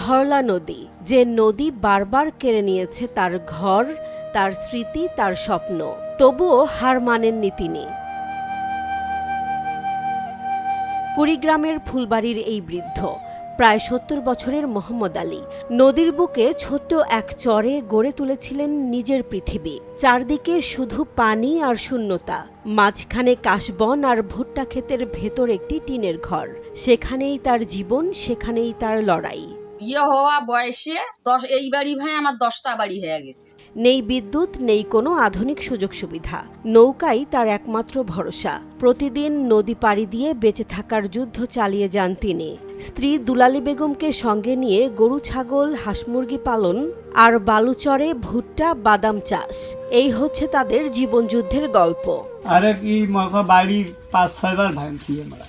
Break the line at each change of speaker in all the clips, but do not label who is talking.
ধরলা নদী, যে নদী বারবার কেড়ে নিয়েছে তার ঘর, তার স্মৃতি, তার স্বপ্ন, তবুও হার মানেননি তিনি। কুড়িগ্রামের ফুলবাড়ির এই বৃদ্ধ, প্রায় ৭০ বছরের মোহাম্মদ আলী, নদীর বুকে ছোট্ট এক চরে গড়ে তুলেছিলেন নিজের পৃথিবী। চারদিকে শুধু পানি আর শূন্যতা, মাঝখানে কাশবন আর ভুট্টা ক্ষেতের ভেতর একটি টিনের ঘর। সেখানেই তার জীবন, সেখানেই তার লড়াই।
বিয়ে হওয়া বয়সে এই বাড়ি ভাই আমার 10টা বাড়ি হয়ে গেছে।
নেই বিদ্যুৎ, নেই কোনো আধুনিক সুযোগ সুবিধা। নৌকাই তার একমাত্র ভরসা। প্রতিদিন নদী পাড়ি দিয়ে বেঁচে থাকার যুদ্ধ চালিয়ে যান তিনি। স্ত্রী দুলালী বেগমকে সঙ্গে নিয়ে গরু, ছাগল, হাঁস মুরগি পালন আর বালুচরে ভুট্টা, বাদাম চাষ, এই হচ্ছে তাদের জীবনযুদ্ধের গল্প।
আরে কি মকা বাড়ির 5-6 বার ভাঙছি আমরা।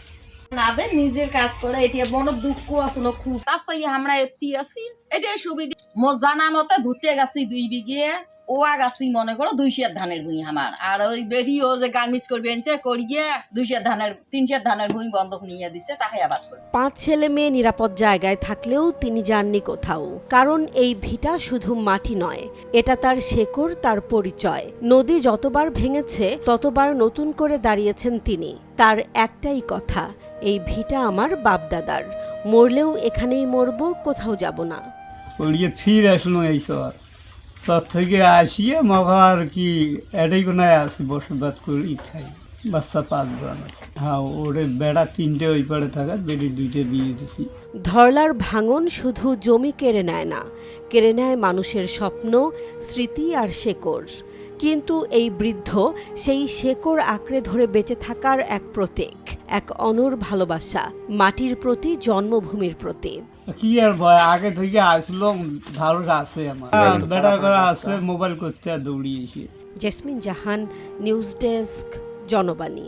নাদের নিজের কাজ করে এটি বড় দুঃখ আসলো খুব। তাছাই আমরা এতি আছি এটাই সুবিধা। মোর জানা মতে ভুট্টে গাছি 2 বিঘে, ওয়া গাছি মনে করো 200 ধানের ভুঁই আমার। আর ওই বেরিও যে গার্মেন্টস করবে এনছে করিয়ে 300 ধানের ভুঁই বন্ধক নিয়ে দিছে, তাকে আবাদ করে।
5 ছেলে মেয়ে নিরাপদ জায়গায় থাকলেও তিনি যাননি কোথাও। কারণ এই ভিটা শুধু মাটি নয়, এটা তার শেকড়, তার পরিচয়। নদী যতবার ভেঙেছে ততবার নতুন করে দাঁড়িয়েছেন তিনি। তার একটাই কথা, এই ভিটা আমার বাপদাদার, মরলেও এখানেই মরব, কোথাও যাব না।
ওড়িয়ে ফির আসলো এই সব থেকে আসিয়ে মকা আর কি এটাই কোনায় আসি বসবাস করি খাই। বাচ্চা 5 জন আছে। হ্যাঁ, ওরে বেড়া 3টে ওই পারে থাকা, বেড়ি 2টে দিয়ে দিছি।
ধরলার ভাঙন শুধু জমি কেড়ে নেয় না, কেড়ে নেয় মানুষের স্বপ্ন, স্মৃতি আর শেকড়। কিন্তু এই বৃদ্ধ সেই শেকড় আঁকড়ে ধরে বেঁচে থাকার এক প্রতীক, এক অনর ভালোবাসা মাটির প্রতি, জন্মভূমির প্রতি।
কি আর ভয়, আগে থেকে আসলো ভালো আছে আমার। বেড়া করা আছে, মোবাইল করতে আর দৌড়িয়েছি।
জেসমিন জাহান, নিউজ ডেস্ক, জনবাণী।